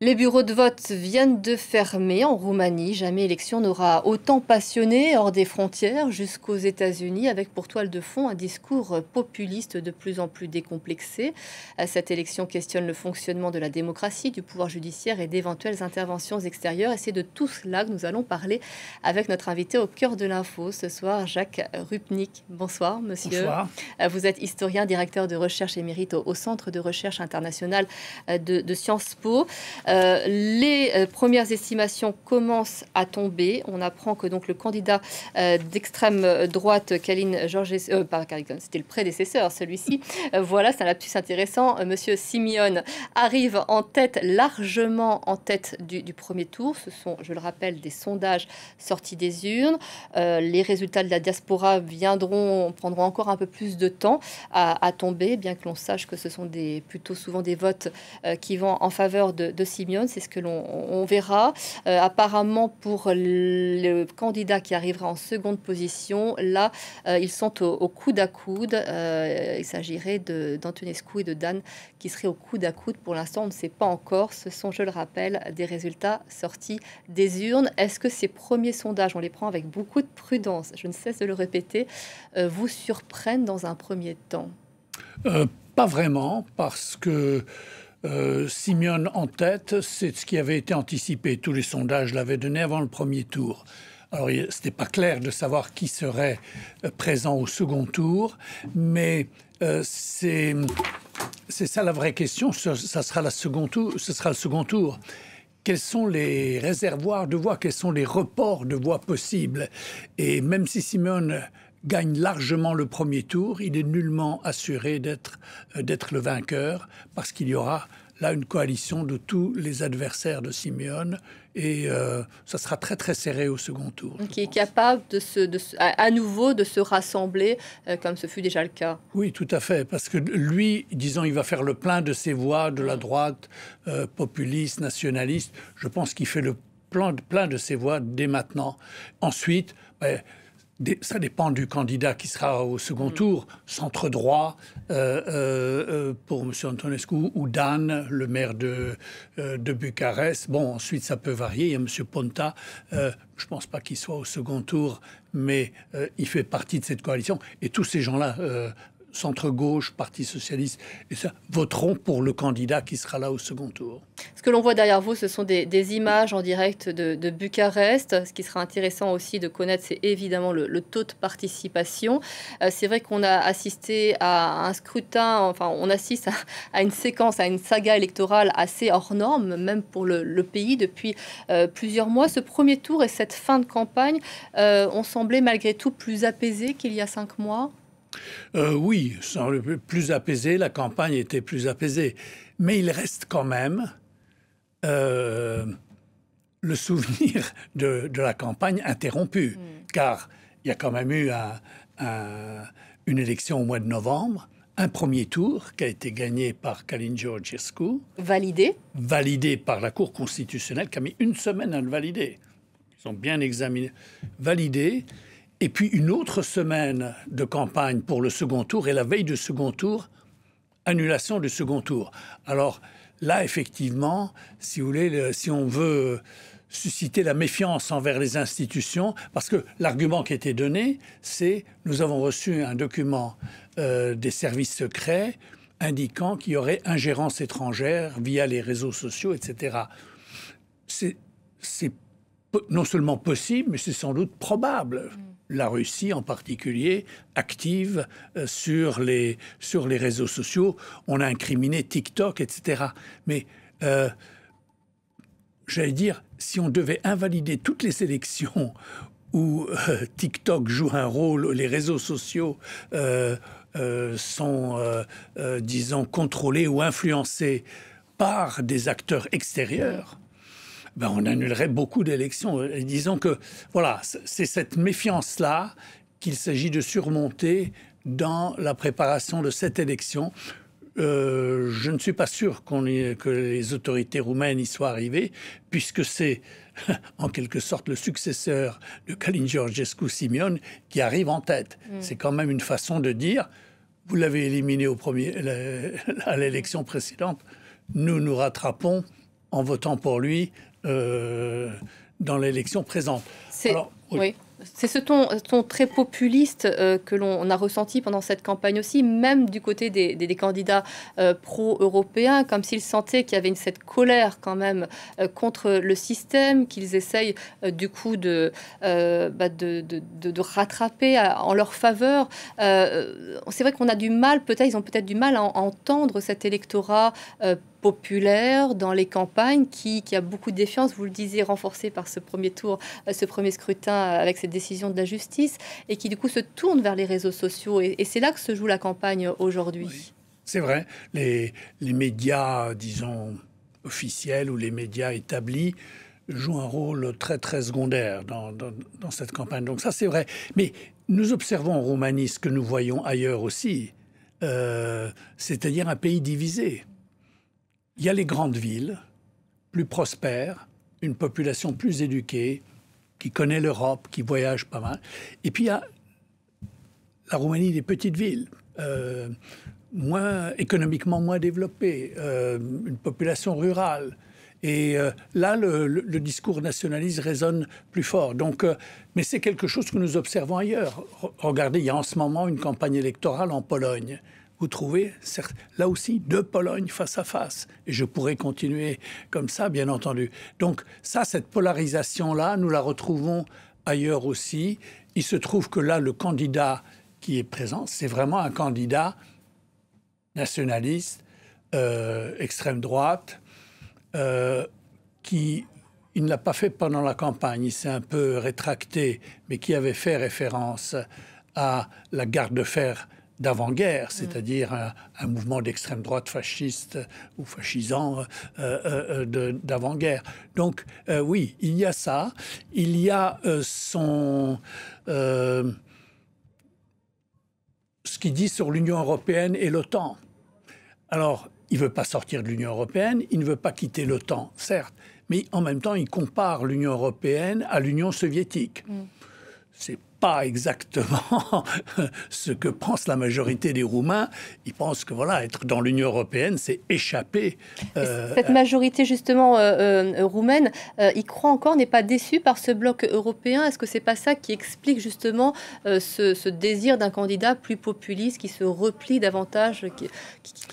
Les bureaux de vote viennent de fermer en Roumanie. Jamais élection n'aura autant passionné hors des frontières jusqu'aux États-Unis, avec pour toile de fond un discours populiste de plus en plus décomplexé. Cette élection questionne le fonctionnement de la démocratie, du pouvoir judiciaire et d'éventuelles interventions extérieures. Et c'est de tout cela que nous allons parler avec notre invité au cœur de l'info ce soir, Jacques Rupnik. Bonsoir, monsieur. Bonsoir. Vous êtes historien, directeur de recherche émérite au Centre de recherche internationale de Sciences Po. Les premières estimations commencent à tomber. On apprend que donc le candidat d'extrême droite, Kalin Georgescu, pas Kalin, c'était le prédécesseur, celui-ci. Voilà, c'est un lapsus intéressant. Monsieur Simeone arrive en tête, largement en tête du premier tour. Ce sont, je le rappelle, des sondages sortis des urnes. Les résultats de la diaspora prendront encore un peu plus de temps à tomber, bien que l'on sache que ce sont plutôt souvent des votes qui vont en faveur de Simeone. C'est ce que l'on verra. Apparemment, pour le candidat qui arrivera en seconde position, là, ils sont au coude à coude. Il s'agirait d'Antonescu et de Dan qui seraient au coude à coude. Pour l'instant, on ne sait pas encore. Ce sont, je le rappelle, des résultats sortis des urnes. Est-ce que ces premiers sondages, on les prend avec beaucoup de prudence, je ne cesse de le répéter, vous surprennent dans un premier temps? Pas vraiment, parce que Simeone en tête, c'est ce qui avait été anticipé. Tous les sondages l'avaient donné avant le premier tour. Alors, ce n'était pas clair de savoir qui serait présent au second tour, mais c'est ça la vraie question. Ça sera ce sera le second tour. Quels sont les réservoirs de voix? Quels sont les reports de voix possibles? Et même si Simeone gagne largement le premier tour, il est nullement assuré d'être le vainqueur, parce qu'il y aura là une coalition de tous les adversaires de Simeone, et ça sera très très serré au second tour. Qui est capable à nouveau de se rassembler, comme ce fut déjà le cas. Oui, tout à fait, parce que lui, disons, il va faire le plein de ses voix de la droite populiste, nationaliste. Je pense qu'il fait le plein de ses voix dès maintenant. Ensuite, ça dépend du candidat qui sera au second tour. Centre droit pour M. Antonescu, ou Dan, le maire de Bucarest. Bon, ensuite, ça peut varier. Il y a M. Ponta. Je ne pense pas qu'il soit au second tour, mais il fait partie de cette coalition. Et tous ces gens-là, centre-gauche, Parti socialiste, et ça, voteront pour le candidat qui sera là au second tour. Ce que l'on voit derrière vous, ce sont des images en direct de Bucarest. Ce qui sera intéressant aussi de connaître, c'est évidemment le taux de participation. C'est vrai qu'on a assisté à un scrutin, enfin on assiste à une séquence, à une saga électorale assez hors norme, même pour le pays depuis plusieurs mois. Ce premier tour et cette fin de campagne ont semblé malgré tout plus apaisés qu'il y a 5 mois. Oui, plus apaisé, la campagne était plus apaisée. Mais il reste quand même le souvenir de la campagne interrompue. Car il y a quand même eu une élection au mois de novembre, un premier tour qui a été gagné par Kalin Georgescu. Validé par la Cour constitutionnelle, qui a mis une semaine à le valider. Ils ont bien examiné. Validé. Et puis une autre semaine de campagne pour le second tour, et la veille du second tour, annulation du second tour. Alors là, effectivement, si vous voulez, si on veut susciter la méfiance envers les institutions, parce que l'argument qui a été donné, c'est nous avons reçu un document des services secrets indiquant qu'il y aurait ingérence étrangère via les réseaux sociaux, etc. C'est non seulement possible, mais c'est sans doute probable. La Russie, en particulier, active sur les réseaux sociaux. On a incriminé TikTok, etc. Mais, j'allais dire, si on devait invalider toutes les élections où TikTok joue un rôle, les réseaux sociaux sont, disons, contrôlés ou influencés par des acteurs extérieurs, on annulerait beaucoup d'élections. Et disons que, voilà, c'est cette méfiance-là qu'il s'agit de surmonter dans la préparation de cette élection. Je ne suis pas sûr que les autorités roumaines y soient arrivées, puisque c'est en quelque sorte le successeur de Kalin Georgescu, Simeone, qui arrive en tête. C'est quand même une façon de dire, vous l'avez éliminé à l'élection précédente, nous nous rattrapons en votant pour lui dans l'élection présente. Alors, oui. C'est ce ton très populiste que l'on a ressenti pendant cette campagne aussi, même du côté des candidats pro-européens, comme s'ils sentaient qu'il y avait cette colère quand même contre le système, qu'ils essayent du coup de rattraper en leur faveur. C'est vrai qu'on a du mal, ils ont peut-être du mal à entendre cet électorat populaire dans les campagnes qui a beaucoup de défiance, vous le disiez, renforcé par ce premier tour, ce premier scrutin avec cette décision de la justice, et qui du coup se tourne vers les réseaux sociaux. Et c'est là que se joue la campagne aujourd'hui. Oui, c'est vrai. Les médias, disons, officiels ou les médias établis jouent un rôle très, très secondaire dans cette campagne. Donc ça, c'est vrai. Mais nous observons en Roumanie ce que nous voyons ailleurs aussi, c'est-à-dire un pays divisé. Il y a les grandes villes, plus prospères, une population plus éduquée, qui connaît l'Europe, qui voyage pas mal. Et puis il y a la Roumanie des petites villes, économiquement moins développées, une population rurale. Et là, le discours nationaliste résonne plus fort. Donc, mais c'est quelque chose que nous observons ailleurs. Regardez, il y a en ce moment une campagne électorale en Pologne. Vous trouvez, là aussi, deux Polognes face à face. Et je pourrais continuer comme ça, bien entendu. Donc ça, cette polarisation-là, nous la retrouvons ailleurs aussi. Il se trouve que là, le candidat qui est présent, c'est vraiment un candidat nationaliste, extrême droite, il ne l'a pas fait pendant la campagne, il s'est un peu rétracté, mais qui avait fait référence à la garde de fer d'avant-guerre, c'est-à-dire un mouvement d'extrême droite fasciste ou fascisant d'avant-guerre. Donc oui, il y a ça. Il y a ce qu'il dit sur l'Union européenne et l'OTAN. Alors, il ne veut pas sortir de l'Union européenne, il ne veut pas quitter l'OTAN, certes, mais en même temps, il compare l'Union européenne à l'Union soviétique. C'est pas exactement ce que pense la majorité des Roumains. Ils pensent que voilà, être dans l'Union européenne, c'est échapper. Cette majorité justement roumaine, y croit encore, n'est pas déçue par ce bloc européen. Est-ce que c'est pas ça qui explique justement ce désir d'un candidat plus populiste qui se replie davantage,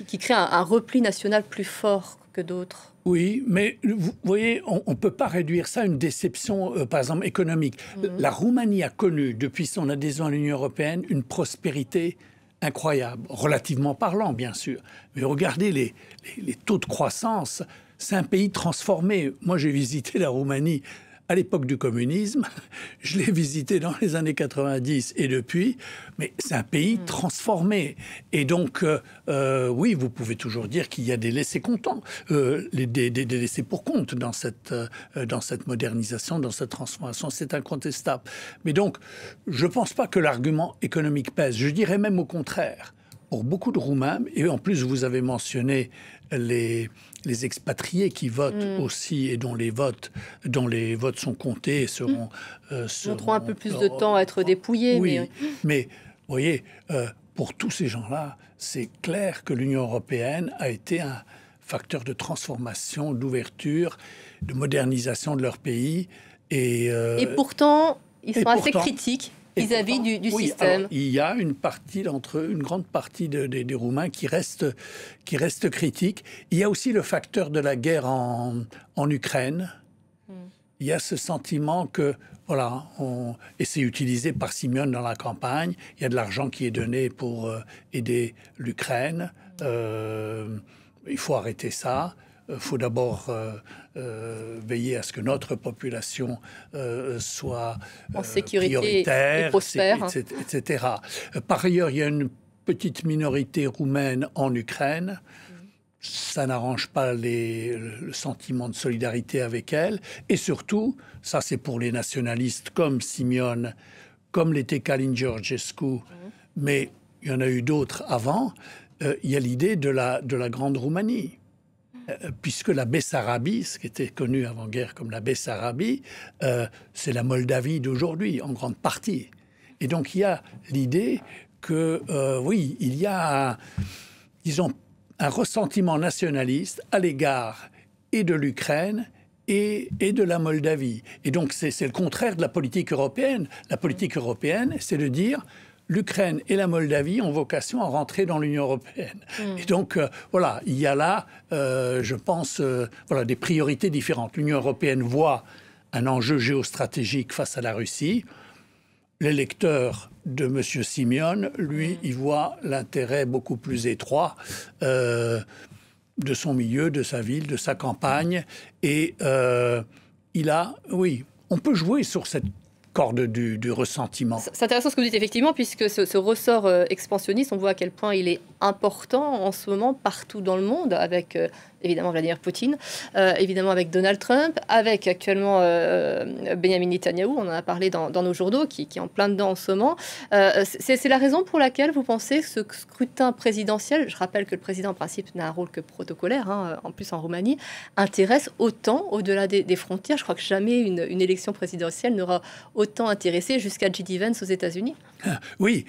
qui crée un repli national plus fort que d'autres? Oui, mais vous voyez, on ne peut pas réduire ça à une déception, par exemple, économique. La Roumanie a connu, depuis son adhésion à l'Union européenne, une prospérité incroyable, relativement parlant, bien sûr. Mais regardez les taux de croissance. C'est un pays transformé. Moi, j'ai visité la Roumanie à l'époque du communisme. Je l'ai visité dans les années 90 et depuis. Mais c'est un pays transformé. Et donc, oui, vous pouvez toujours dire qu'il y a des laissés-comptants, des laissés pour compte dans cette modernisation, dans cette transformation. C'est incontestable. Mais donc, je ne pense pas que l'argument économique pèse. Je dirais même au contraire. Pour beaucoup de Roumains, et en plus, vous avez mentionné les expatriés qui votent aussi et dont les votes sont comptés et seront un peu plus de temps à être dépouillés. Oui, mais vous voyez, pour tous ces gens-là, c'est clair que l'Union européenne a été un facteur de transformation, d'ouverture, de modernisation de leur pays. Et pourtant, ils sont assez critiques vis-à-vis du système. Alors, il y a une grande partie des Roumains qui restent critiques. Il y a aussi le facteur de la guerre en Ukraine. Il y a ce sentiment que, voilà, et c'est utilisé par Simeone dans la campagne, il y a de l'argent qui est donné pour aider l'Ukraine. Il faut arrêter ça. Il faut d'abord veiller à ce que notre population soit en sécurité prioritaire, et prospère, etc. Par ailleurs, il y a une petite minorité roumaine en Ukraine. Ça n'arrange pas le sentiment de solidarité avec elle. Et surtout, ça c'est pour les nationalistes comme Simeone, comme l'était Călin Georgescu, mais il y en a eu d'autres avant, il y a l'idée de la Grande Roumanie. Puisque la Bessarabie, ce qui était connu avant-guerre comme la Bessarabie, c'est la Moldavie d'aujourd'hui, en grande partie. Et donc il y a l'idée que, oui, il y a, disons, un ressentiment nationaliste à l'égard et de l'Ukraine et de la Moldavie. Et donc, c'est le contraire de la politique européenne. La politique européenne, c'est de dire l'Ukraine et la Moldavie ont vocation à rentrer dans l'Union européenne. Et donc, voilà, il y a là, je pense, voilà, des priorités différentes. L'Union européenne voit un enjeu géostratégique face à la Russie. L'électeur de M. Simeone, lui, il voit l'intérêt beaucoup plus étroit de son milieu, de sa ville, de sa campagne. Et il a, oui, on peut jouer sur cette corde du ressentiment. C'est intéressant ce que vous dites, effectivement, puisque ce ressort expansionniste, on voit à quel point il est important en ce moment partout dans le monde, avec évidemment Vladimir Poutine, évidemment avec Donald Trump, avec actuellement Benjamin Netanyahou, on en a parlé dans nos journaux, qui est en plein dedans en ce moment. C'est la raison pour laquelle vous pensez que ce scrutin présidentiel, je rappelle que le président en principe n'a un rôle que protocolaire, hein, en plus en Roumanie, intéresse autant au-delà des frontières. Je crois que jamais une élection présidentielle n'aura autant intéressé jusqu'à J.D. Vance aux États-Unis. Oui,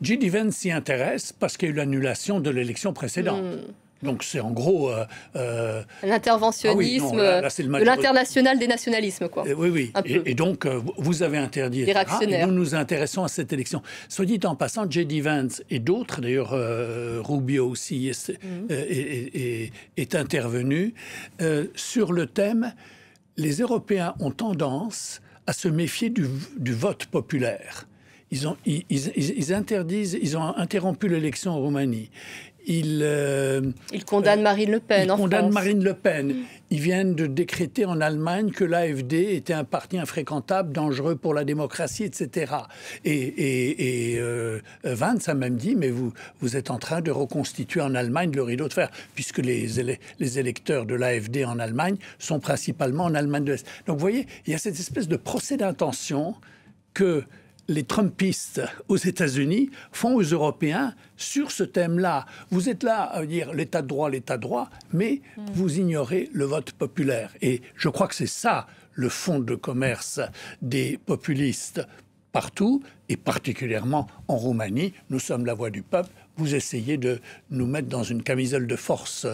J.D. Vance s'y intéresse parce qu'il y a eu l'annulation de l'élection précédente. Donc c'est en gros... l'interventionnisme, de l'international des nationalismes, quoi. Oui, oui. Et donc, vous avez interdit... Les réactionnaires. Et nous nous intéressons à cette élection. Soit dit en passant, J.D. Vance et d'autres, d'ailleurs Rubio aussi est intervenu, sur le thème, les Européens ont tendance à se méfier du vote populaire. Ils ont interrompu l'élection en Roumanie. Ils condamnent Marine Le Pen en France. Ils condamnent Marine Le Pen. Ils viennent de décréter en Allemagne que l'AfD était un parti infréquentable, dangereux pour la démocratie, etc. Et Vance a même dit, mais vous êtes en train de reconstituer en Allemagne le rideau de fer, puisque les électeurs de l'AfD en Allemagne sont principalement en Allemagne de l'Est. Donc vous voyez, il y a cette espèce de procès d'intention que les Trumpistes aux États-Unis font aux Européens sur ce thème-là. Vous êtes là à dire l'état de droit, mais vous ignorez le vote populaire. Et je crois que c'est ça le fond de commerce des populistes partout, et particulièrement en Roumanie. Nous sommes la voix du peuple. Vous essayez de nous mettre dans une camisole de force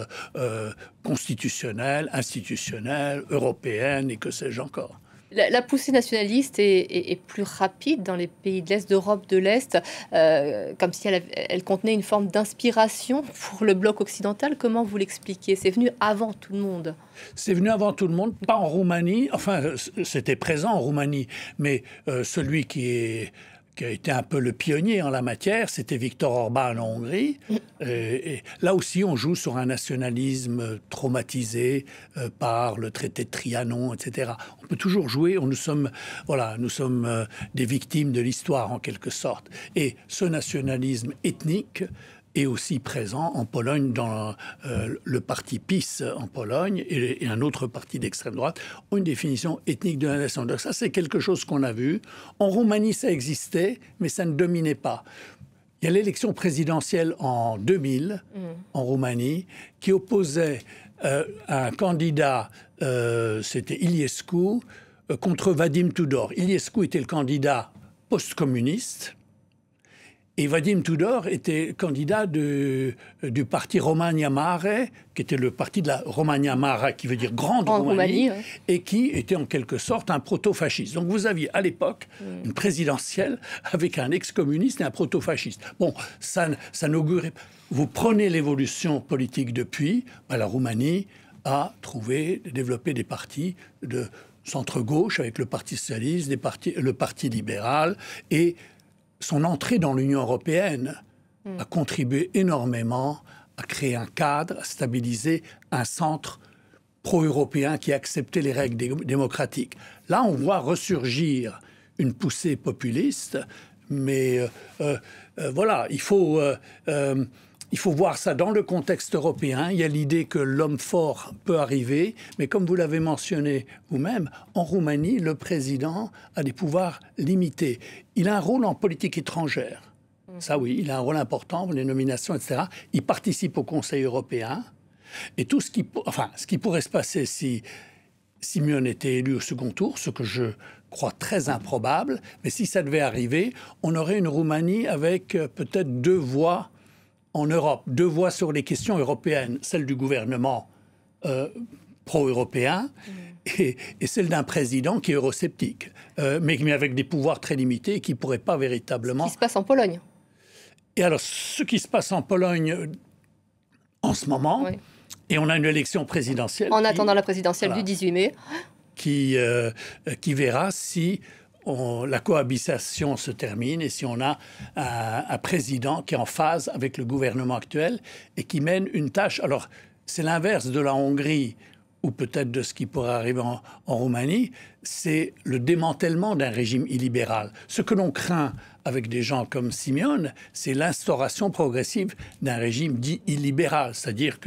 constitutionnelle, institutionnelle, européenne, et que sais-je encore. La poussée nationaliste est plus rapide dans les pays de l'Est, d'Europe de l'Est, comme si elle contenait une forme d'inspiration pour le bloc occidental. Comment vous l'expliquez? C'est venu avant tout le monde. C'est venu avant tout le monde, pas en Roumanie. Enfin, c'était présent en Roumanie, mais celui qui a été un peu le pionnier en la matière, c'était Viktor Orban en Hongrie. Et là aussi, on joue sur un nationalisme traumatisé par le traité de Trianon, etc. On peut toujours jouer, nous sommes des victimes de l'histoire en quelque sorte. Et ce nationalisme ethnique est aussi présent en Pologne, dans le parti PiS en Pologne et un autre parti d'extrême droite ont une définition ethnique de la nation. Donc ça, c'est quelque chose qu'on a vu. En Roumanie, ça existait, mais ça ne dominait pas. Il y a l'élection présidentielle en 2000 en Roumanie qui opposait un candidat, c'était Iliescu, contre Vadim Tudor. Iliescu était le candidat post-communiste. Et Vadim Tudor était candidat du parti Romania Mare, qui était le parti de la Romania Mare, qui veut dire Grande Roumanie, ouais. Et qui était en quelque sorte un proto-fasciste. Donc vous aviez à l'époque une présidentielle avec un ex-communiste et un proto-fasciste. Bon, ça n'augurait pas. Vous prenez l'évolution politique depuis, la Roumanie a développé des partis de centre-gauche avec le Parti socialiste, le Parti libéral, et son entrée dans l'Union européenne a contribué énormément à créer un cadre, à stabiliser un centre pro-européen qui acceptait les règles démocratiques. Là, on voit ressurgir une poussée populiste, mais voilà, il faut voir ça dans le contexte européen. Il y a l'idée que l'homme fort peut arriver, mais comme vous l'avez mentionné vous-même, en Roumanie, le président a des pouvoirs limités. Il a un rôle en politique étrangère. Ça oui, il a un rôle important, les nominations, etc. Il participe au Conseil européen. Et tout ce qui pourrait se passer si Simeone était élu au second tour, ce que je crois très improbable, mais si ça devait arriver, on aurait une Roumanie avec peut-être 2 voix en Europe, 2 voix sur les questions européennes, celle du gouvernement pro-européen et celle d'un président qui est eurosceptique, mais avec des pouvoirs très limités et qui ne pourrait pas véritablement... Ce qui se passe en Pologne. Et alors, ce qui se passe en Pologne en ce moment, oui. Et on a une élection présidentielle... En attendant la présidentielle du 18 mai. Qui verra si la cohabitation se termine et si on a un président qui est en phase avec le gouvernement actuel et qui mène une tâche... Alors, c'est l'inverse de la Hongrie ou peut-être de ce qui pourrait arriver en Roumanie, c'est le démantèlement d'un régime illibéral. Ce que l'on craint avec des gens comme Simeon, c'est l'instauration progressive d'un régime dit illibéral, c'est-à-dire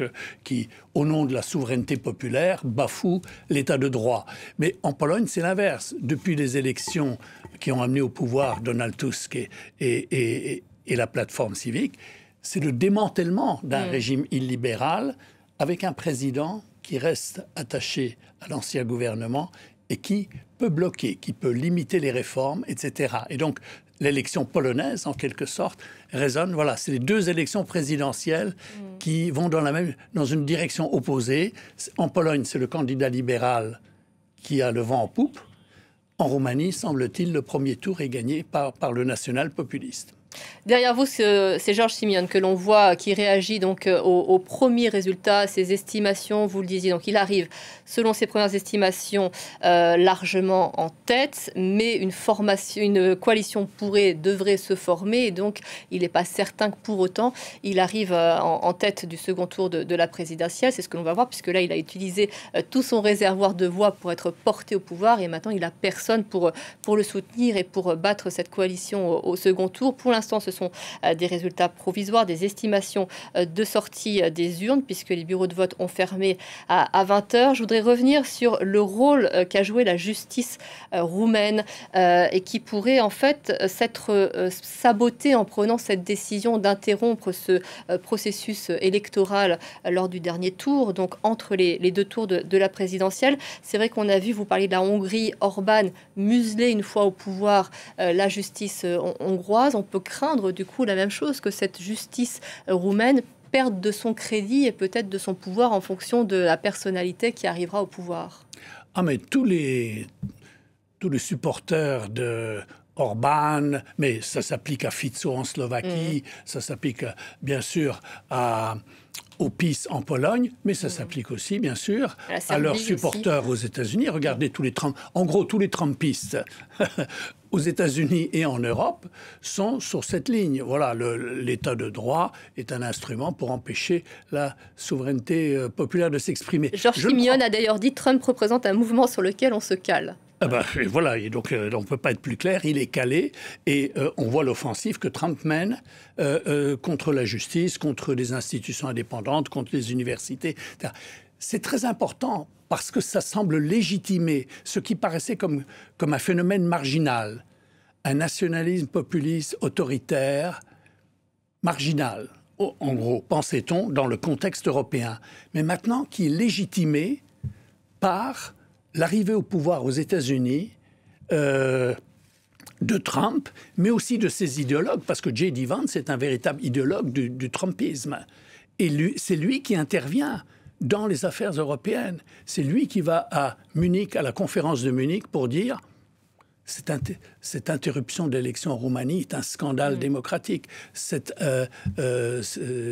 qui, au nom de la souveraineté populaire, bafoue l'état de droit. Mais en Pologne, c'est l'inverse. Depuis les élections qui ont amené au pouvoir Donald Tusk et la plateforme civique, c'est le démantèlement d'un régime illibéral avec un président qui reste attaché à l'ancien gouvernement et qui peut bloquer, qui peut limiter les réformes, etc. Et donc, l'élection polonaise, en quelque sorte, résonne. Voilà, c'est les deux élections présidentielles qui vont dans une direction opposée. En Pologne, c'est le candidat libéral qui a le vent en poupe. En Roumanie, semble-t-il, le premier tour est gagné par le national-populiste. Derrière vous, c'est Georges Simeon que l'on voit qui réagit donc aux premiers résultats, ses estimations, vous le disiez. Donc il arrive, selon ses premières estimations, largement en tête, mais une coalition devrait se former. Et donc il n'est pas certain que pour autant il arrive en tête du second tour de la présidentielle. C'est ce que l'on va voir, puisque là il a utilisé tout son réservoir de voix pour être porté au pouvoir. Et maintenant il n'a personne pour le soutenir et pour battre cette coalition au second tour. Pour l'instant, ce sont des résultats provisoires, des estimations de sortie des urnes, puisque les bureaux de vote ont fermé à 20h. Je voudrais revenir sur le rôle qu'a joué la justice roumaine et qui pourrait en fait s'être sabotée en prenant cette décision d'interrompre ce processus électoral lors du dernier tour, donc entre les deux tours de la présidentielle. C'est vrai qu'on a vu, vous parliez de la Hongrie, Orban museler une fois au pouvoir la justice hongroise. On peut craindre du coup la même chose, que cette justice roumaine perde de son crédit et peut-être de son pouvoir en fonction de la personnalité qui arrivera au pouvoir. Ah, mais tous les supporters de Orban, mais ça s'applique à Fico en Slovaquie, ça s'applique bien sûr au PiS en Pologne, mais ça s'applique aussi, bien sûr, à leurs supporters aux États-Unis. Regardez tous les Trumpistes aux États-Unis et en Europe sont sur cette ligne. Voilà, l'état de droit est un instrument pour empêcher la souveraineté populaire de s'exprimer. Georges Simeon a d'ailleurs dit: Trump représente un mouvement sur lequel on se cale. Ah ben, et voilà, et donc on ne peut pas être plus clair, il est calé, et on voit l'offensive que Trump mène contre la justice, contre les institutions indépendantes, contre les universités, etc. C'est très important parce que ça semble légitimer ce qui paraissait comme un phénomène marginal, un nationalisme populiste, autoritaire, marginal, en gros, pensait-on, dans le contexte européen. Mais maintenant, qui est légitimé par l'arrivée au pouvoir aux États-Unis de Trump, mais aussi de ses idéologues, parce que J.D. Vance est un véritable idéologue du Trumpisme. Et c'est lui qui intervient dans les affaires européennes. C'est lui qui va à Munich, à la conférence de Munich, pour dire cette interruption d'élection en Roumanie est un scandale démocratique.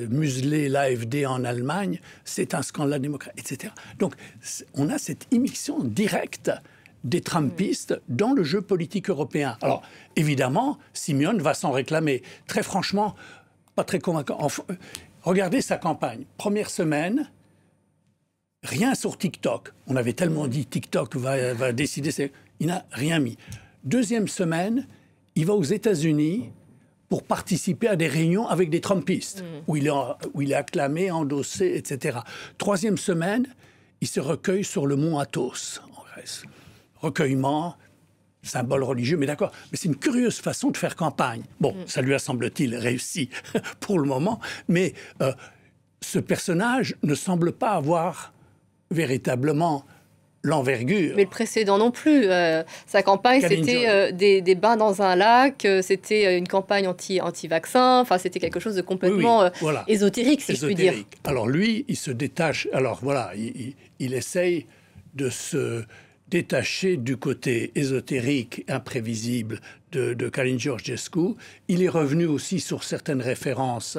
Museler l'AfD en Allemagne, c'est un scandale démocratique, etc. Donc, on a cette immixtion directe des Trumpistes dans le jeu politique européen. Alors, évidemment, Simeon va s'en réclamer. Très franchement, pas très convaincant. Regardez sa campagne. Première semaine, rien sur TikTok. On avait tellement dit TikTok va décider. Il n'a rien mis. Deuxième semaine, il va aux États-Unis pour participer à des réunions avec des Trumpistes, où il est acclamé, endossé, etc. Troisième semaine, il se recueille sur le mont Athos, en Grèce. Recueillement, symbole religieux, mais d'accord. Mais c'est une curieuse façon de faire campagne. Bon, ça lui a, semble-t-il, réussi pour le moment, mais ce personnage ne semble pas avoir véritablement l'envergure. Mais le précédent non plus. Sa campagne, c'était des bains dans un lac, c'était une campagne anti-vaccin, enfin, c'était quelque chose de complètement voilà. ésotérique, si je puis dire. Alors lui, il se détache, alors voilà, il essaye de se détacher du côté ésotérique, imprévisible de Calin Georgescu. Il est revenu aussi sur certaines références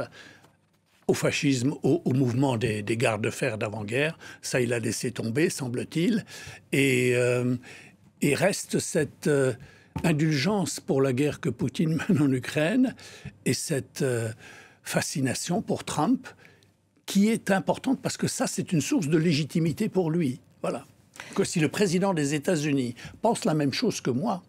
au fascisme, au mouvement des gardes de fer d'avant-guerre. Ça, il a laissé tomber, semble-t-il. Et reste cette indulgence pour la guerre que Poutine mène en Ukraine et cette fascination pour Trump qui est importante parce que ça, c'est une source de légitimité pour lui. Voilà. Que si le président des États-Unis pense la même chose que moi,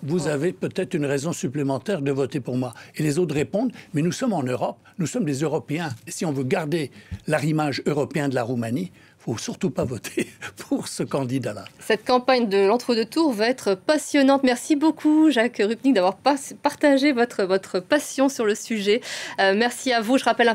vous avez peut-être une raison supplémentaire de voter pour moi. Et les autres répondent, mais nous sommes en Europe, nous sommes des Européens. Et si on veut garder l'arrimage européen de la Roumanie, il ne faut surtout pas voter pour ce candidat-là. Cette campagne de l'entre-deux-tours va être passionnante. Merci beaucoup, Jacques Rupnik, d'avoir partagé votre passion sur le sujet. Merci à vous. Je rappelle